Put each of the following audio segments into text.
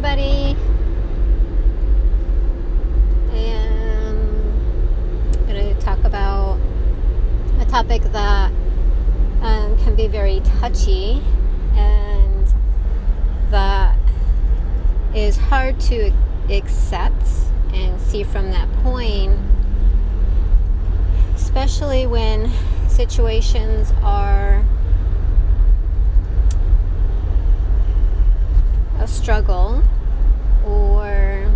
everybody. I am going to talk about a topic that can be very touchy and that is hard to accept and see from that point, especially when situations are a struggle or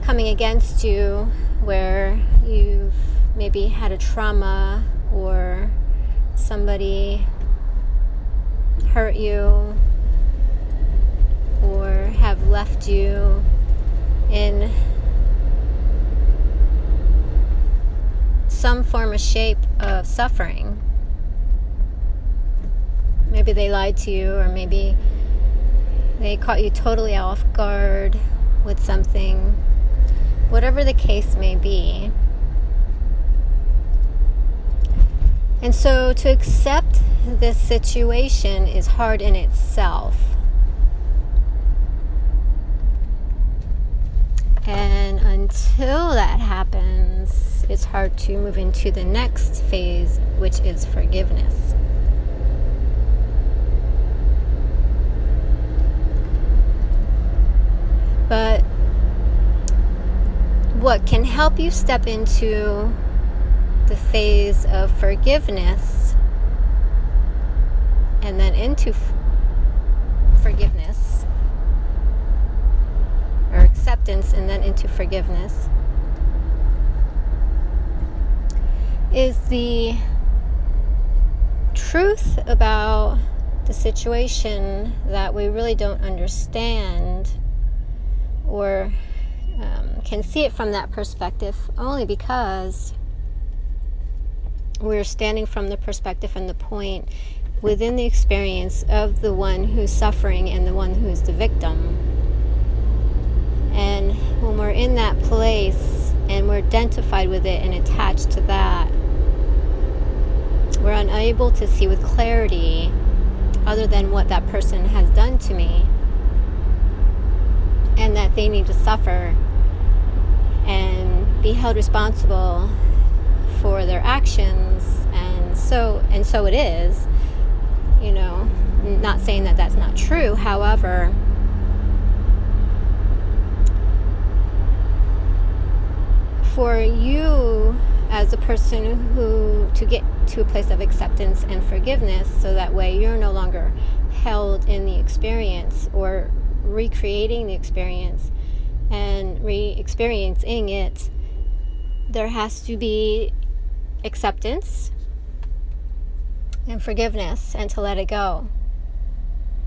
coming against you, where you've maybe had a trauma or somebody hurt you or have left you in some form or shape of suffering. Maybe they lied to you, or maybe they caught you totally off guard with something. Whatever the case may be. And so to accept this situation is hard in itself. And until that happens, it's hard to move into the next phase, which is forgiveness. But what can help you step into the phase of forgiveness and then into forgiveness, or acceptance and then into forgiveness, is the truth about the situation that we really don't understand, or can see it from that perspective only because we're standing from the perspective and the point within the experience of the one who's suffering and the one who's the victim. And when we're in that place and we're identified with it and attached to that, we're unable to see with clarity other than what that person has done to me, and that they need to suffer and be held responsible for their actions, and so it is. Not saying that that's not true. However, for you as a person who to get to a place of acceptance and forgiveness, so that way you're no longer held in the experience or recreating the experience and re-experiencing it, there has to be acceptance and forgiveness, and to let it go.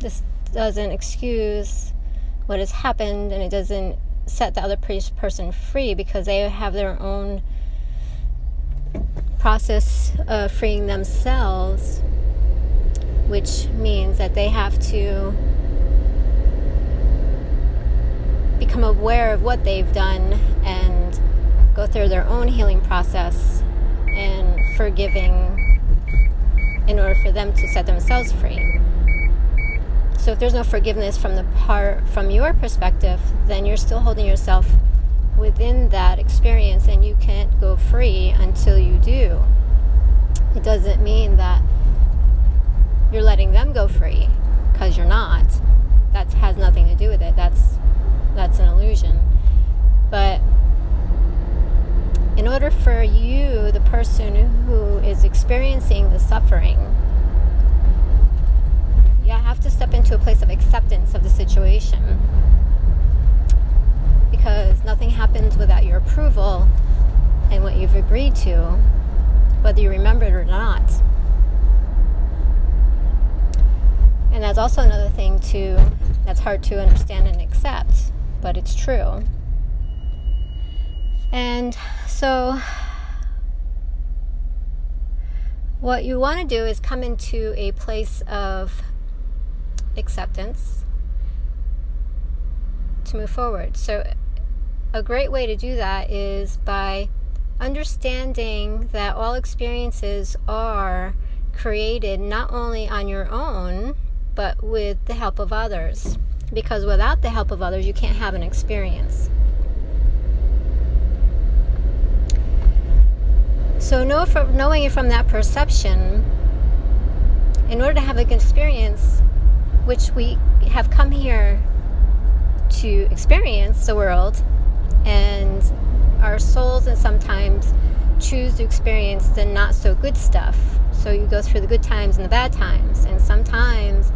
This doesn't excuse what has happened, and it doesn't set the other person free, because they have their own process of freeing themselves, which means that they have to become aware of what they've done and go through their own healing process and forgiving in order for them to set themselves free. So if there's no forgiveness from your perspective, then you're still holding yourself within that experience, and you can't go free until you do. It doesn't mean that you're letting them go free, because you're not. That has nothing to do with it. That's an illusion. But in order for you, the person who is experiencing the suffering, you have to step into a place of acceptance of the situation, because nothing happens without your approval and what you've agreed to, whether you remember it or not. And that's also another thing that's hard to understand and accept, but it's true. And so what you want to do is come into a place of acceptance to move forward. So a great way to do that is by understanding that all experiences are created not only on your own, but with the help of others. Because without the help of others, you can't have an experience. So knowing it from that perception, in order to have an experience, which we have come here to experience the world, and our souls and sometimes choose to experience the not so good stuff. So you go through the good times and the bad times, and sometimes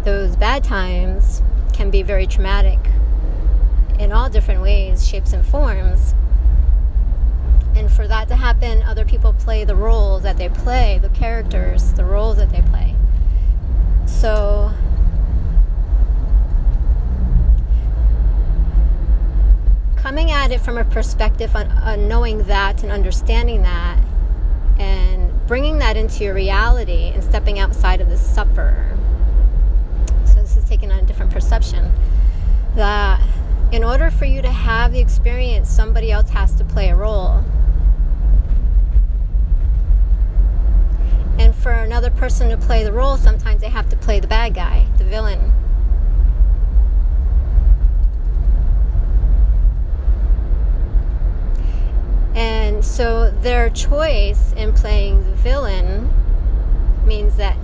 those bad times can be very traumatic in all different ways, shapes and forms. And for that to happen, other people play the roles that they play, the characters, the roles that they play. So coming at it from a perspective on knowing that and understanding that and bringing that into your reality and stepping outside of the sufferer. So this is taking on a different perception, that in order for you to have the experience, somebody else has to play a role. And for another person to play the role, sometimes they have to play the bad guy, the villain. And so their choice in playing the villain means that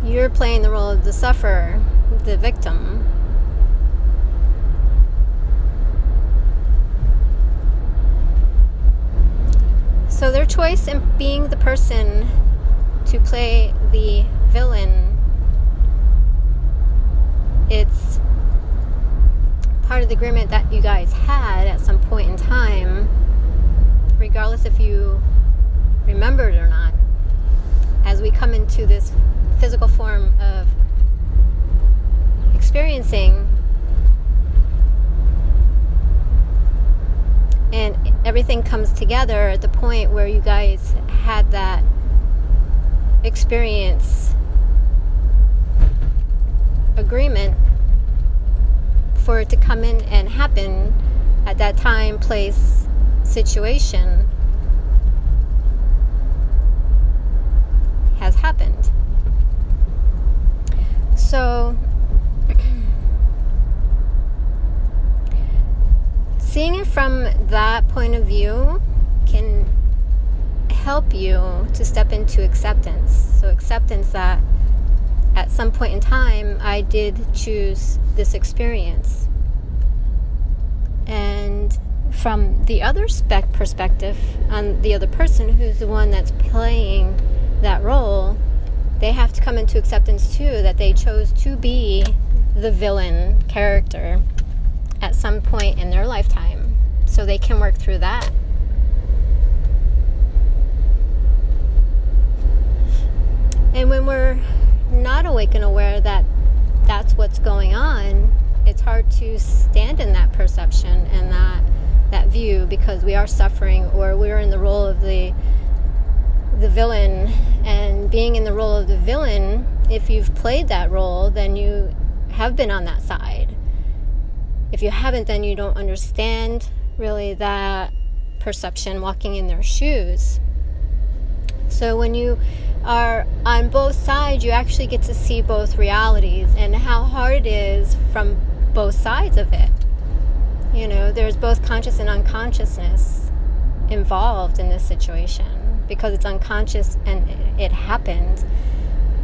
you're playing the role of the sufferer, the victim. So their choice in being the person to play the villain, it's part of the agreement that you guys had at some point in time, regardless if you remembered or not. As we come into this physical form of experiencing, and everything comes together at the point where you guys had that experience agreement for it to come in and happen at that time, place, situation has happened. So seeing it from that point of view can help you to step into acceptance. So acceptance that at some point in time, I did choose this experience. And from the other perspective, on the other person who's the one that's playing that role, they have to come into acceptance too, that they chose to be the villain character at some point in their lifetime, so they can work through that. And when we're not awake and aware that that's what's going on, it's hard to stand in that perception and that view, because we are suffering, or we're in the role of the villain. And being in the role of the villain, if you've played that role, then you have been on that side. If you haven't, then you don't understand really that perception, walking in their shoes. So when you are on both sides, you actually get to see both realities and how hard it is from both sides of it. You know, there's both conscious and unconsciousness involved in this situation, because it's unconscious and it happened,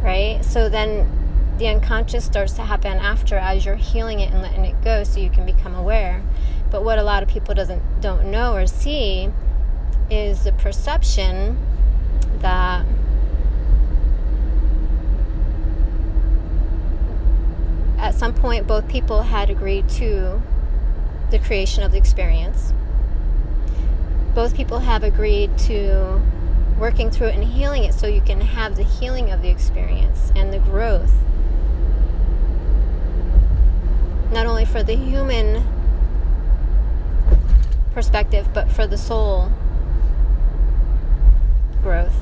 right? So then the unconscious starts to happen after, as you're healing it and letting it go, so you can become aware. But what a lot of people don't know or see is the perception that at some point both people had agreed to the creation of the experience. Both people have agreed to working through it and healing it, so you can have the healing of the experience and the growth. Not only for the human perspective, but for the soul growth.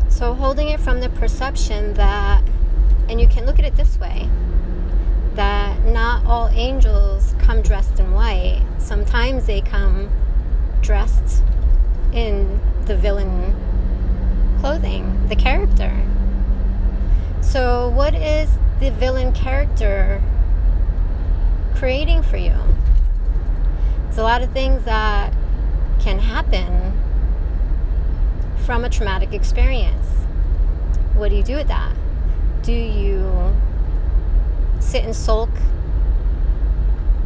So holding it from the perception that, and you can look at it this way, that not all angels come dressed in white. Sometimes they come dressed in the villain clothing, the character. So what is the villain character creating for you? There's a lot of things that can happen from a traumatic experience. What do you do with that? Do you sit and sulk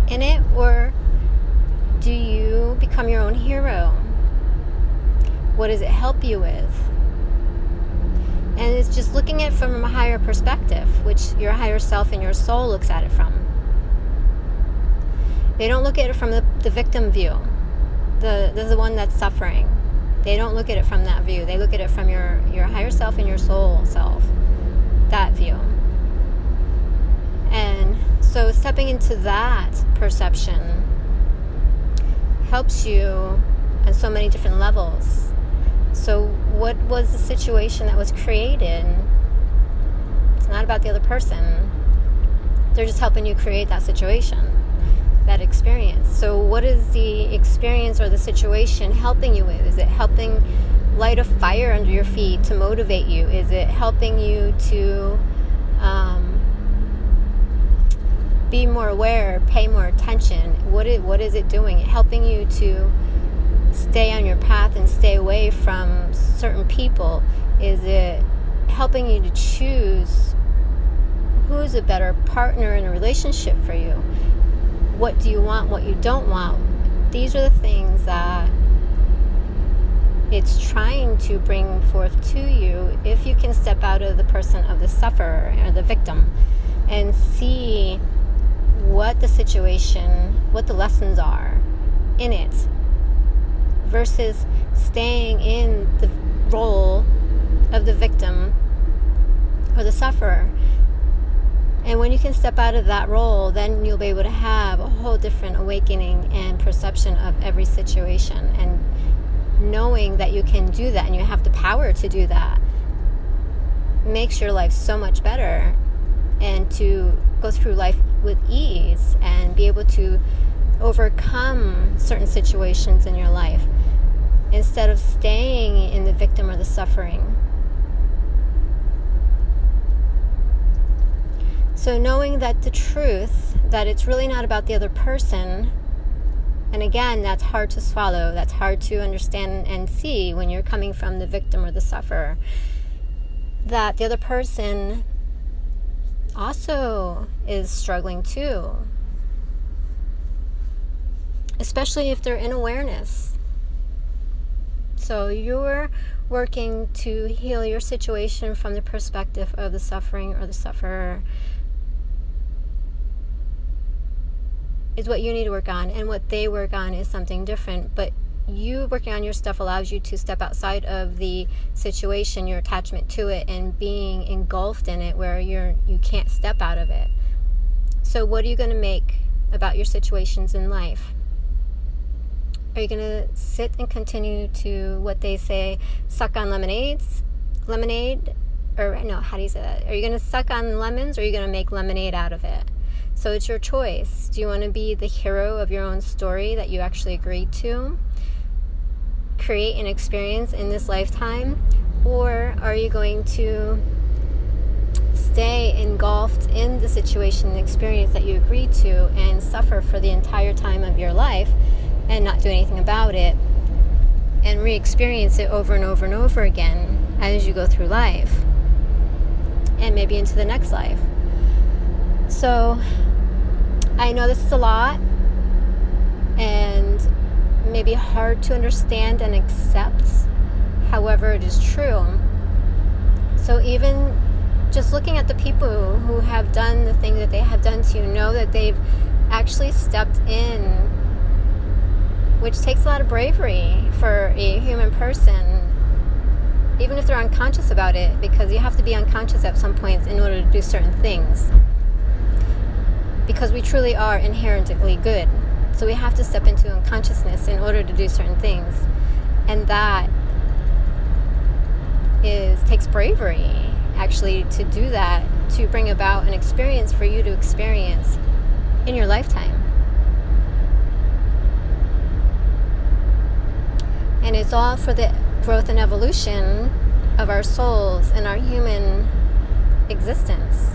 in it, or do you become your own hero? What does it help you with? And it's just looking at it from a higher perspective, which your higher self and your soul looks at it from. They don't look at it from the victim view, the one that's suffering. They don't look at it from that view. They look at it from your higher self and your soul self, that view. And so stepping into that perception helps you on so many different levels. So what was the situation that was created? It's not about the other person. They're just helping you create that situation, that experience. So what is the experience or the situation helping you with? Is it helping light a fire under your feet to motivate you? Is it helping you to be more aware, pay more attention? What is it doing? Helping you to stay on your path and stay away from certain people? Is it helping you to choose who's a better partner in a relationship for you? What do you want, what you don't want? These are the things that it's trying to bring forth to you if you can step out of the person of the sufferer or the victim and see what the situation, what the lessons are in it, versus staying in the role of the victim or the sufferer. And when you can step out of that role, then you'll be able to have a whole different awakening and perception of every situation. And knowing that you can do that and you have the power to do that makes your life so much better, and to go through life with ease and be able to overcome certain situations in your life instead of staying in the victim or the suffering. So knowing that the truth, that it's really not about the other person, and again, that's hard to swallow, that's hard to understand and see when you're coming from the victim or the sufferer, that the other person also is struggling too, especially if they're in awareness. So you're working to heal your situation from the perspective of the suffering or the sufferer is what you need to work on, and what they work on is something different. But you working on your stuff allows you to step outside of the situation, your attachment to it, and being engulfed in it where you can't step out of it. So what are you going to make about your situations in life? Are you going to sit and continue to, what they say, suck on lemonade? Or no, how do you say that? Are you going to suck on lemons, or are you going to make lemonade out of it? So it's your choice. Do you want to be the hero of your own story that you actually agreed to create an experience in this lifetime? Or are you going to stay engulfed in the situation and experience that you agreed to and suffer for the entire time of your life and not do anything about it and re-experience it over and over and over again as you go through life and maybe into the next life? So I know this is a lot and maybe hard to understand and accept. However, it is true. So even just looking at the people who have done the thing that they have done to you, know that they've actually stepped in, which takes a lot of bravery for a human person, even if they're unconscious about it, because you have to be unconscious at some points in order to do certain things. Because we truly are inherently good. So we have to step into unconsciousness in order to do certain things. And that takes bravery, actually, to do that, to bring about an experience for you to experience in your lifetime. It's all for the growth and evolution of our souls and our human existence.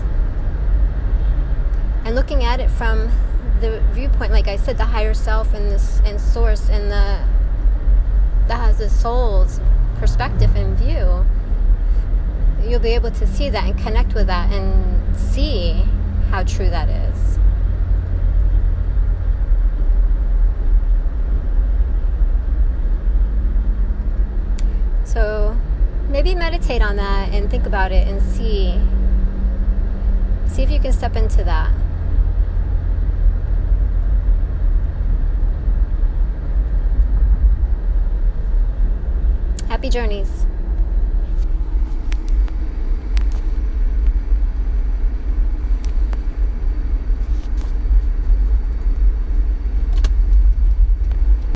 And looking at it from the viewpoint, like I said, the higher self and source and that has the soul's perspective and view, you'll be able to see that and connect with that and see how true that is. So maybe meditate on that and think about it and see if you can step into that. Happy journeys.